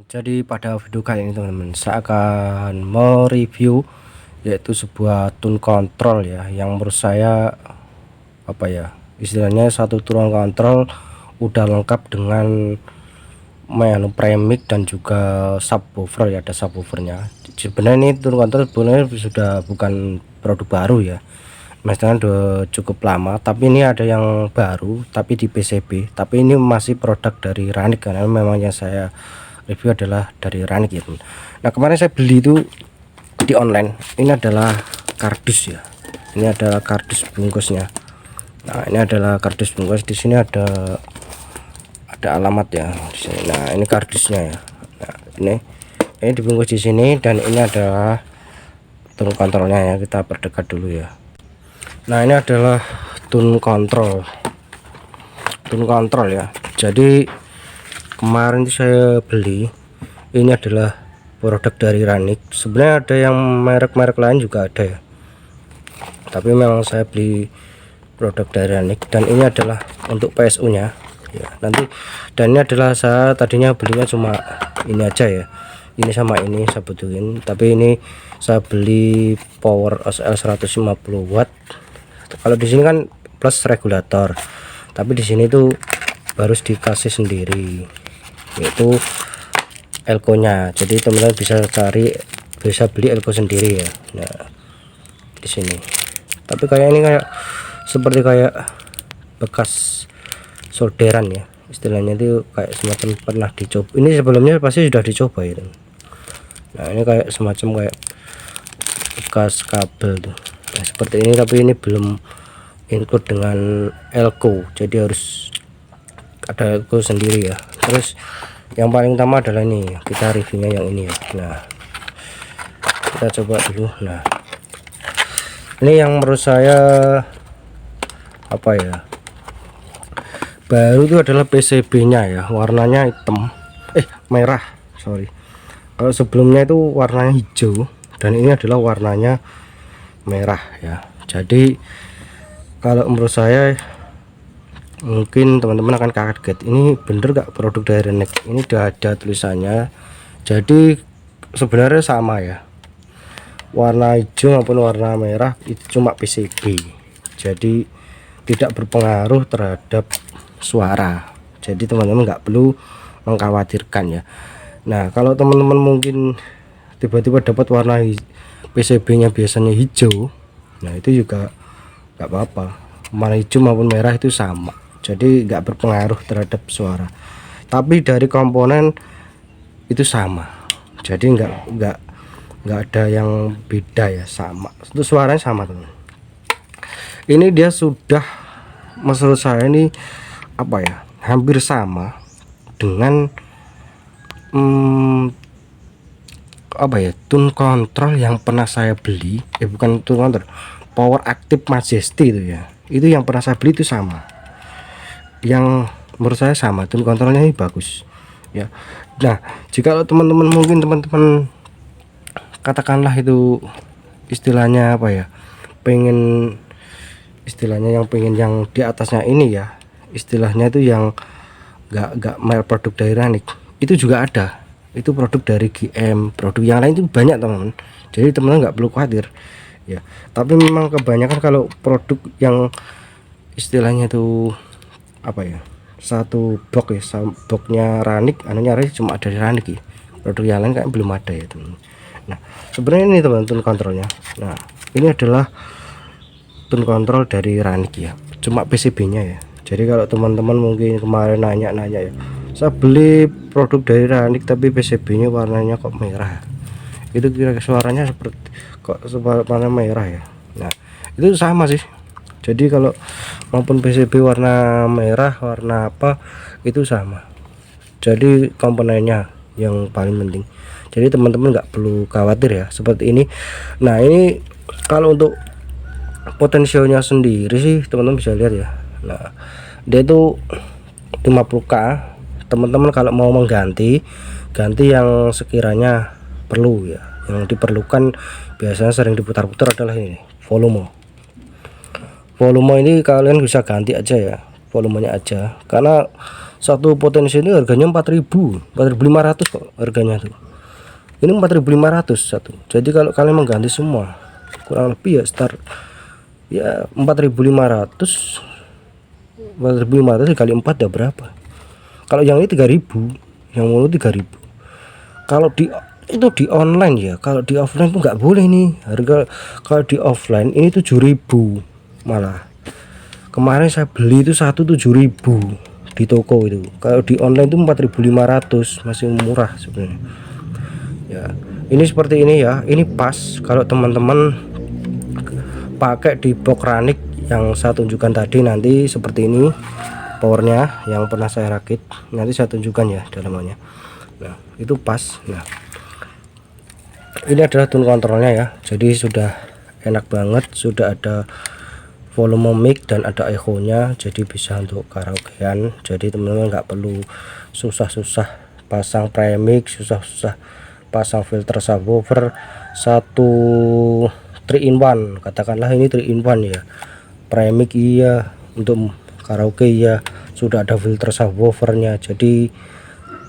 Jadi pada video kali ini teman-teman, saya akan mereview yaitu sebuah tune control ya, yang menurut saya istilahnya satu tune control udah lengkap dengan premix dan juga subwoofer ya, ada subwoofernya. Sebenarnya ini tune control sebenarnya sudah bukan produk baru ya, maksudnya udah cukup lama, tapi ini ada yang baru tapi di PCB, tapi ini masih produk dari Ranik karena memang yang saya review adalah dari Ranik ya teman. Nah kemarin saya beli itu di online, ini adalah kardus ya, ini adalah kardus bungkusnya. Nah ini adalah kardus bungkus, di sini ada alamat ya di sini. Nah ini kardusnya ya. Nah ini dibungkus di sini, dan ini adalah tune kontrolnya ya, kita perdekat dulu ya. Nah ini adalah tune control ya. Jadi kemarin saya beli, ini adalah produk dari Ranik. Sebenarnya ada yang merek-merek lain juga ada ya, tapi memang saya beli produk dari Ranik, dan ini adalah untuk PSU nya ya nanti. Dan ini adalah saya tadinya belinya cuma ini aja ya, ini sama ini saya butuhin, tapi ini saya beli power OSL 150 watt. Kalau di sini kan plus regulator, tapi di sini tuh harus dikasih sendiri, yaitu elko nya. Jadi teman-teman bisa beli elko sendiri ya. Nah di sini, tapi kayak ini seperti bekas solderan ya, istilahnya itu kayak semacam pernah dicoba. Ini sebelumnya pasti sudah dicoba itu. Nah ini kayak semacam bekas kabel tuh. Nah, seperti ini, tapi ini belum include dengan elko, jadi harus ada elko sendiri ya. Terus yang paling utama adalah ini, kita reviewnya yang ini ya. Nah kita coba dulu. Nah ini yang menurut saya baru itu adalah PCB nya ya, warnanya hitam merah, sorry. Kalau sebelumnya itu warnanya hijau, dan ini adalah warnanya merah ya. Jadi kalau menurut saya mungkin teman-teman akan kaget, ini bener gak produk dari Ranik? Ini udah ada tulisannya, jadi sebenarnya sama ya, warna hijau maupun warna merah itu cuma PCB, jadi tidak berpengaruh terhadap suara. Jadi teman-teman nggak perlu mengkhawatirkan ya. Nah kalau teman-teman mungkin tiba-tiba dapat warna PCB nya biasanya hijau, nah itu juga nggak apa-apa, warna hijau maupun merah itu sama, jadi nggak berpengaruh terhadap suara. Tapi dari komponen itu sama, jadi nggak ada yang beda ya, sama, itu suaranya sama teman. Ini dia sudah, menurut saya ini hampir sama dengan tune control yang pernah saya beli, bukan tune control, Power Active Majesty itu ya, itu yang pernah saya beli itu sama, yang menurut saya sama, tune controlnya ini bagus ya. Nah jika teman-teman mungkin teman-teman katakanlah itu istilahnya pengen yang di atasnya ini ya, istilahnya itu yang nggak merek produk dari Ranik, itu juga ada, itu produk dari GM, produk yang lain itu banyak teman-teman. Jadi teman-teman nggak perlu khawatir ya. Tapi memang kebanyakan kalau produk yang istilahnya itu satu blok ya, bloknya Ranik, cuma ada di Ranik ya, produk yang lain kan belum ada ya teman. Nah sebenarnya ini teman-teman tune kontrolnya. Nah ini adalah tune kontrol dari Ranik ya, cuma PCB nya ya. Jadi kalau teman-teman mungkin kemarin nanya ya, saya beli produk dari Ranik tapi PCB nya warnanya kok merah, itu kira-kira suaranya seperti warna merah ya. Nah itu sama sih, jadi kalau maupun PCB warna merah, warna apa itu sama, jadi komponennya yang paling penting. Jadi teman-teman nggak perlu khawatir ya seperti ini. Nah ini kalau untuk potensialnya sendiri sih teman-teman bisa lihat ya. Nah dia itu 50k. Teman-teman kalau mau ganti yang sekiranya perlu ya, yang diperlukan biasanya sering diputar-putar adalah ini volume ini, kalian bisa ganti aja ya volumenya aja, karena Satu potensi ini harganya 4.000, 4.500 kok harganya tuh. Ini 4.500 satu. Jadi kalau kalian mengganti semua kurang lebih ya start ya 4.500 dikali 4 ya berapa? Kalau yang ini 3.000, yang mulu 3.000. Kalau itu di online ya, kalau di offline tuh nggak boleh nih harga. Kalau di offline ini 7.000 malah. Kemarin saya beli itu 7.000 di toko itu. Kalau di online itu 4.500, masih murah sebenarnya. Ya, ini seperti ini ya. Ini pas kalau teman-teman pakai di box Ranik yang saya tunjukkan tadi, nanti seperti ini powernya yang pernah saya rakit. Nanti saya tunjukkan ya dalamannya. Nah, itu pas. Nah, ini adalah tune kontrolnya ya. Jadi sudah enak banget, sudah ada volume mic dan ada echo nya, jadi bisa untuk karaokean. Jadi teman-teman nggak perlu susah-susah pasang premix, susah-susah pasang filter subwoofer. Satu 3 in 1, katakanlah ini 3 in 1 ya. Premix iya, untuk karaoke ya, sudah ada filter subwoofernya, jadi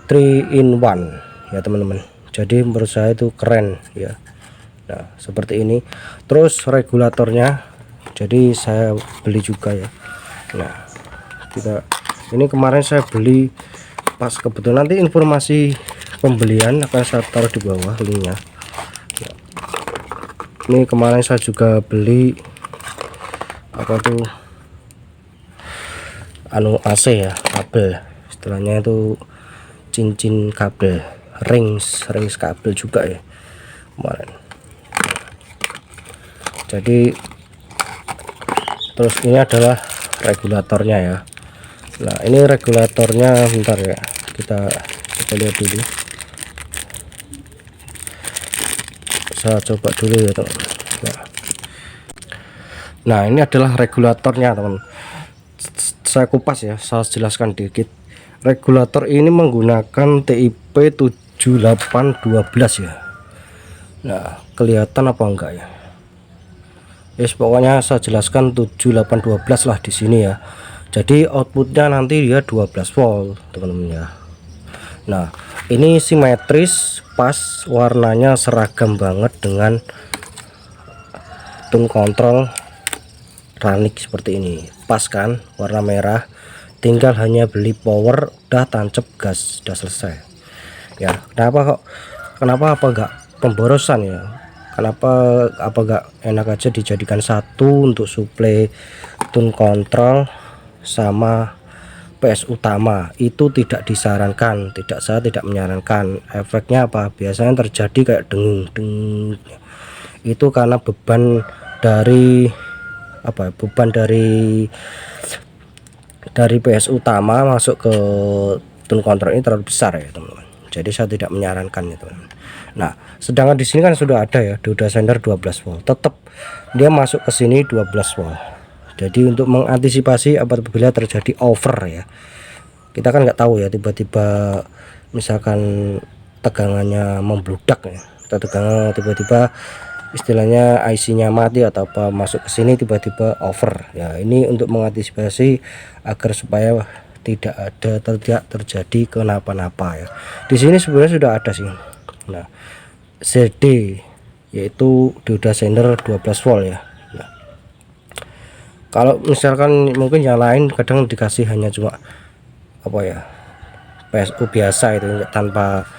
3 in 1 ya teman-teman. Jadi menurut saya itu keren ya. Nah seperti ini. Terus regulatornya, jadi saya beli juga ya. Nah ini kemarin saya beli pas kebetulan, nanti informasi pembelian akan saya taruh di bawah linknya ya. Ini kemarin saya juga beli apa tuh AC ya, kabel istilahnya itu, cincin kabel, rings kabel juga ya kemarin. Jadi terus ini adalah regulatornya ya. Nah ini regulatornya, bentar ya, kita lihat dulu. Saya coba dulu ya teman. Nah ini adalah regulatornya teman. Saya kupas ya, saya jelaskan dikit. Regulator ini menggunakan TIP 7812 ya. Nah kelihatan apa enggak ya? Yes, pokoknya saya jelaskan 7812 lah di sini ya. Jadi outputnya nanti dia 12 volt teman-teman ya. Nah ini simetris, pas, warnanya seragam banget dengan tune control Ranik seperti ini. Pas kan, warna merah. Tinggal hanya beli power, udah tancap gas, udah selesai ya. Kenapa apa enggak pemborosan ya? Kenapa apa enggak enak aja dijadikan satu untuk suplai tune control sama PS utama? Itu tidak disarankan, saya tidak menyarankan. Efeknya apa? Biasanya terjadi kayak dengung. Itu karena beban dari PS utama masuk ke tune control ini terlalu besar ya teman-teman. Jadi saya tidak menyarankan itu. Nah sedangkan di sini kan sudah ada ya dioda sender 12 volt, tetap dia masuk ke sini 12 volt. Jadi untuk mengantisipasi apabila terjadi over ya, kita kan nggak tahu ya, tiba-tiba misalkan tegangannya membludak ya, atau tegangan tiba-tiba istilahnya IC-nya mati atau apa, masuk ke sini tiba-tiba over ya. Ini untuk mengantisipasi agar supaya tidak terjadi kenapa-napa ya. Di sini sebenarnya sudah ada sih. Nah CD yaitu dioda sender 12 volt ya. Nah, kalau misalkan mungkin yang lain kadang dikasih hanya cuma apa ya, PSU biasa itu tanpa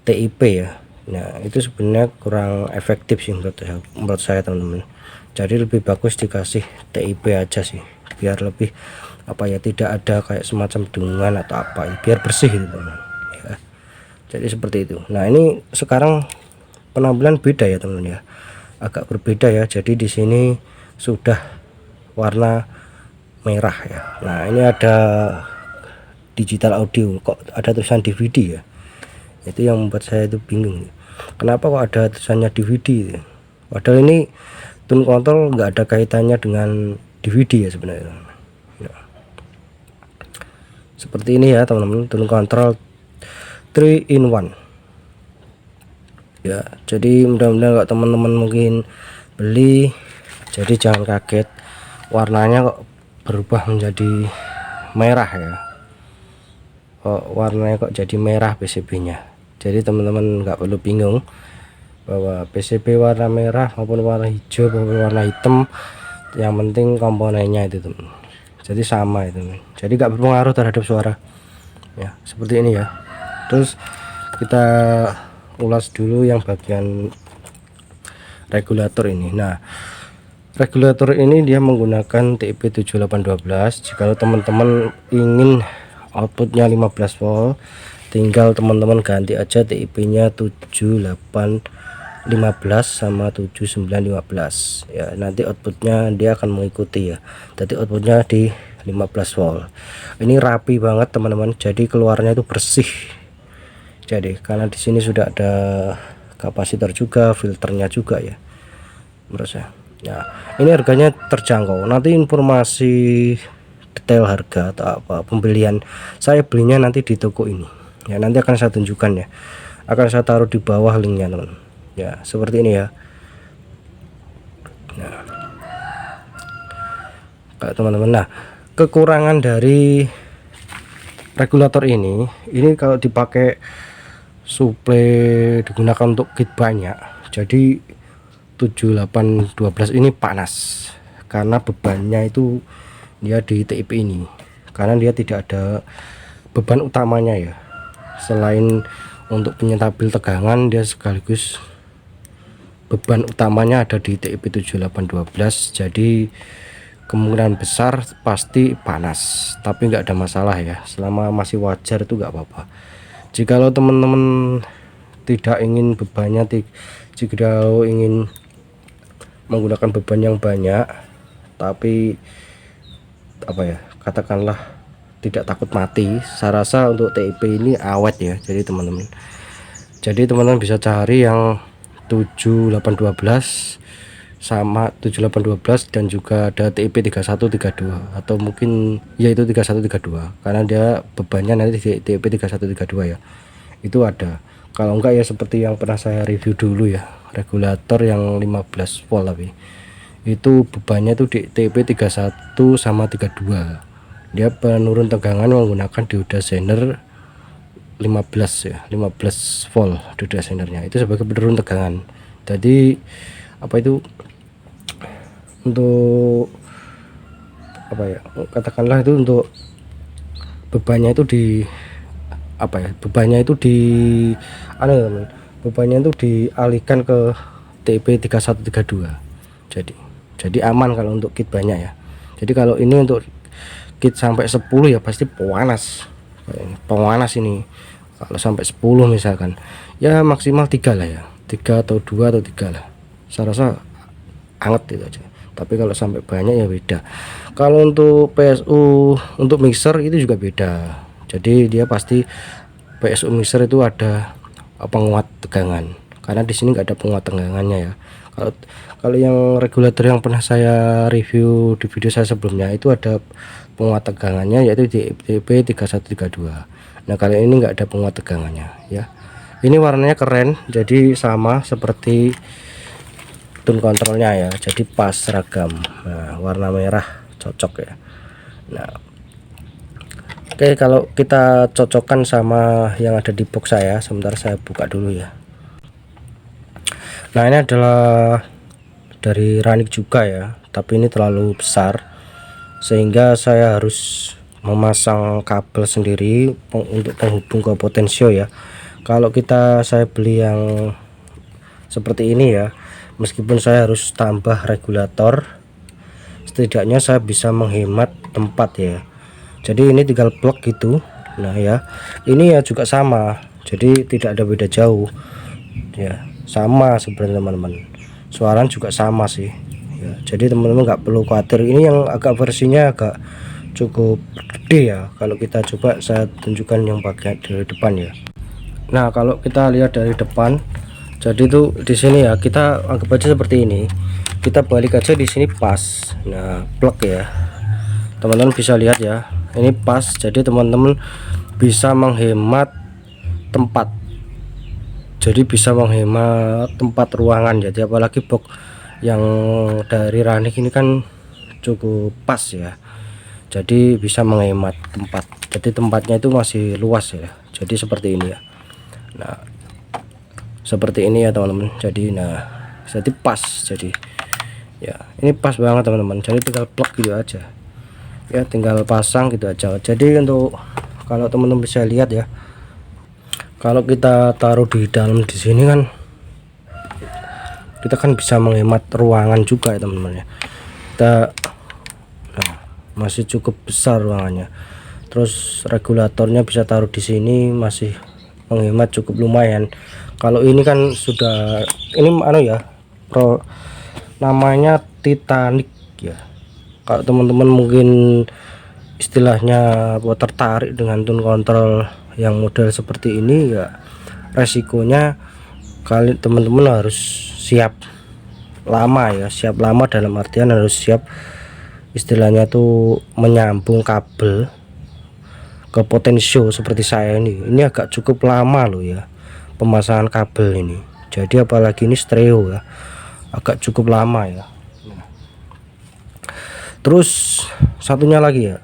TIP ya. Nah itu sebenarnya kurang efektif sih menurut saya teman-teman. Jadi lebih bagus dikasih TIP aja sih, biar lebih apa ya, tidak ada kayak semacam dengungan atau apa ya, biar bersih gitu teman ya. Jadi seperti itu. Nah ini sekarang penampilan beda ya teman-teman ya, agak berbeda ya. Jadi di sini sudah warna merah ya. Nah ini ada digital audio, kok ada tulisan DVD ya. Itu yang membuat saya itu bingung, kenapa kok ada tulisannya DVD. Padahal ini tune control nggak ada kaitannya dengan DVD ya sebenarnya ya. Seperti ini ya teman-teman, tune control 3 in 1 ya. Jadi mudah-mudahan kalau teman-teman mungkin beli, jadi jangan kaget, warnanya kok berubah menjadi merah ya. warnanya kok jadi merah PCB-nya. Jadi teman-teman nggak perlu bingung bahwa PCB warna merah maupun warna hijau maupun warna hitam, yang penting komponennya itu teman. Jadi sama itu, jadi nggak berpengaruh terhadap suara ya, seperti ini ya. Terus kita ulas dulu yang bagian regulator ini. Nah, regulator ini dia menggunakan TIP 7812. Jika teman-teman ingin outputnya 15 volt, tinggal teman-teman ganti aja TIP-nya 7815 sama 7915 ya. Nanti outputnya dia akan mengikuti ya. Jadi outputnya di 15 volt. Ini rapi banget teman-teman. Jadi keluarnya itu bersih. Jadi karena di sini sudah ada kapasitor juga, filternya juga ya. Menurut saya. Nah, ini harganya terjangkau. Nanti informasi detail harga atau apa pembelian, saya belinya nanti di toko ini. Ya, nanti akan saya tunjukkan ya. Akan saya taruh di bawah linknya teman. Ya, seperti ini ya. Nah, teman-teman. Nah, kekurangan dari regulator ini kalau dipakai suplai digunakan untuk kit banyak, jadi 7812 ini panas karena bebannya itu dia di TIP ini, karena dia tidak ada beban utamanya ya. Selain untuk penyetabil tegangan, dia sekaligus beban utamanya ada di TIP 7812. Jadi kemungkinan besar pasti panas, tapi nggak ada masalah ya, selama masih wajar itu nggak apa-apa. Jikalau teman-teman tidak ingin bebannya, jika ingin menggunakan beban yang banyak tapi apa ya, katakanlah tidak takut mati, saya rasa untuk TIP ini awet ya. Jadi teman-teman bisa cari yang 7812 sama 7812 dan juga ada TIP 3132 atau mungkin yaitu 3132, karena dia bebannya nanti di TIP 3132 ya. Itu ada. Kalau enggak ya seperti yang pernah saya review dulu ya, regulator yang 15 volt, tapi itu bebannya itu di TIP 31 sama 32. Dia penurun tegangan menggunakan dioda zener 15 ya, 15 volt dioda zenernya itu sebagai penurun tegangan. Jadi apa itu, untuk apa ya, katakanlah itu untuk bebannya itu di apa ya, bebannya itu di bebannya itu dialihkan ke TIP 3132. Jadi aman kalau untuk kit banyak ya. Jadi kalau ini untuk kit sampai 10 ya pasti pewanas ini. Kalau sampai 10 misalkan ya maksimal 3 lah ya, 3 atau 2 atau 3 lah, saya rasa anget itu aja. Tapi kalau sampai banyak ya beda. Kalau untuk PSU untuk mixer itu juga beda. Jadi dia pasti PSU mixer itu ada penguat tegangan, karena di sini nggak ada penguat tegangannya ya. Kalau yang regulator yang pernah saya review di video saya sebelumnya itu ada penguat tegangannya, yaitu di TIP 3132. Nah kali ini nggak ada penguat tegangannya ya. Ini warnanya keren, jadi sama seperti tune kontrolnya ya, jadi pas seragam. Nah warna merah cocok ya. Nah oke, kalau kita cocokkan sama yang ada di box saya, sebentar saya buka dulu ya. Nah ini adalah dari Ranik juga ya, tapi ini terlalu besar sehingga saya harus memasang kabel sendiri untuk penghubung ke potensio ya. Kalau saya beli yang seperti ini ya, meskipun saya harus tambah regulator, setidaknya saya bisa menghemat tempat ya. Jadi ini tinggal plug gitu. Nah ya, ini ya juga sama, jadi tidak ada beda jauh ya, sama sebenarnya teman-teman. Suaranya juga sama sih ya, jadi teman-teman nggak perlu khawatir. Ini yang agak versinya agak cukup gede ya. Kalau kita coba saya tunjukkan yang bagian dari depan ya. Nah kalau kita lihat dari depan, jadi itu di sini ya, kita anggap aja seperti ini, kita balik aja di sini pas. Nah plug ya, teman-teman bisa lihat ya, ini pas. Jadi teman-teman bisa menghemat tempat, jadi bisa menghemat tempat ruangan. Jadi apalagi box yang dari Ranik ini kan cukup pas ya, jadi bisa menghemat tempat. jadi tempatnya itu masih luas ya, jadi seperti ini ya. Nah seperti ini ya teman-teman, jadi pas, jadi ya ini pas banget teman-teman, jadi tinggal plug gitu aja ya, tinggal pasang gitu aja. Jadi untuk kalau teman-teman bisa lihat ya, kalau kita taruh di dalam di sini kan kita kan bisa menghemat ruangan juga ya teman-teman ya. Nah, masih cukup besar ruangannya, terus regulatornya bisa taruh di sini, masih menghemat cukup lumayan. Kalau ini kan sudah ini ya namanya Titanic ya. Kalau teman-teman mungkin istilahnya tertarik dengan tune control yang model seperti ini ya, resikonya kali teman-teman harus siap lama ya, siap lama dalam artian harus siap istilahnya tuh menyambung kabel ke potensio seperti saya ini agak cukup lama loh ya pemasangan kabel ini. Jadi apalagi ini stereo ya, agak cukup lama ya. Terus satunya lagi ya,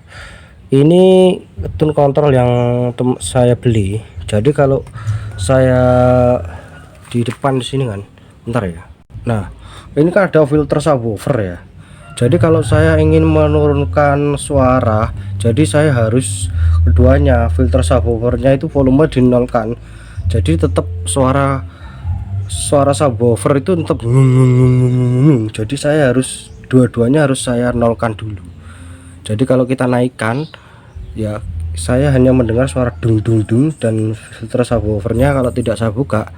ini tune control yang saya beli. Jadi kalau saya di depan di sini kan, bentar ya. Nah, ini kan ada filter subwoofer ya. Jadi kalau saya ingin menurunkan suara, jadi saya harus keduanya, filter subwoofernya itu volume dinolkan. Jadi tetap suara subwoofer itu tetap jadi saya harus dua-duanya harus saya nolkan dulu. Jadi kalau kita naikkan ya, saya hanya mendengar suara dung dung dung, dan filter subwoofernya kalau tidak saya buka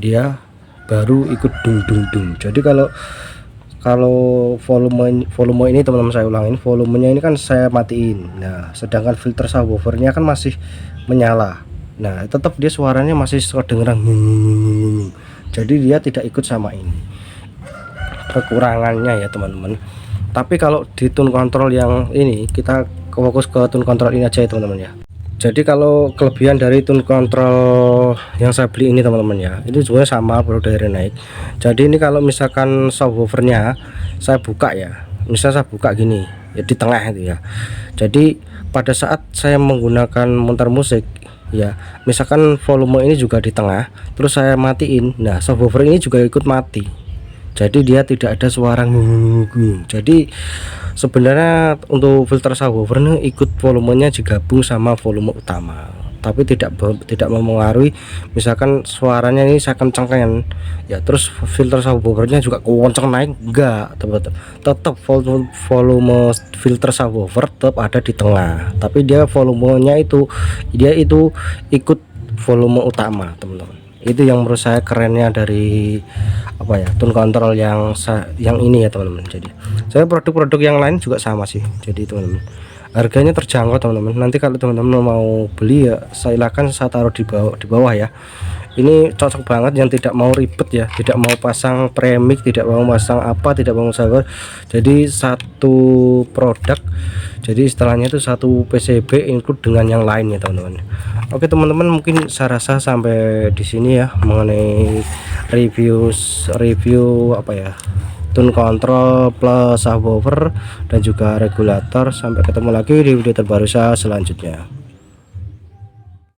dia baru ikut dung dung dung. Jadi kalau volume ini teman-teman, saya ulangin, volumenya ini kan saya matiin. Nah sedangkan filter subwoofernya kan masih menyala. Nah tetap dia suaranya masih kedengeran, jadi dia tidak ikut sama ini, kekurangannya ya teman-teman. Tapi kalau di tune control yang ini, kita fokus ke tune control ini aja ya teman-teman ya. Jadi kalau kelebihan dari tune control yang saya beli ini teman-teman ya, itu juga sama produk dari Renaik. Jadi ini kalau misalkan subwoofernya saya buka ya, misal saya buka gini ya di tengah itu ya, jadi pada saat saya menggunakan muter musik ya, misalkan volume ini juga di tengah, terus saya matiin, nah subwoofer ini juga ikut mati, jadi dia tidak ada suara ngung. Jadi sebenarnya untuk filter subwoofer ini ikut volumenya digabung sama volume utama, tapi tidak mempengaruhi. Misalkan suaranya ini saya kencengkan ya, terus filter subwoofernya juga kenceng naik, enggak, tetap volume filter subwoofer tetap ada di tengah, tapi dia volumenya itu ikut volume utama teman-teman. Itu yang menurut saya kerennya dari tune control yang ini ya teman-teman. Jadi saya produk-produk yang lain juga sama sih, jadi teman-teman harganya terjangkau teman-teman. Nanti kalau teman-teman mau beli ya silakan saya taruh di bawah ya. Ini cocok banget yang tidak mau ribet ya, tidak mau pasang premix, tidak mau pasang tidak mau sabar. Jadi satu produk, jadi istilahnya itu satu PCB include dengan yang lain ya teman-teman. Oke teman-teman, mungkin saya rasa sampai di sini ya mengenai review tune control plus subwoofer dan juga regulator. Sampai ketemu lagi di video terbaru saya selanjutnya.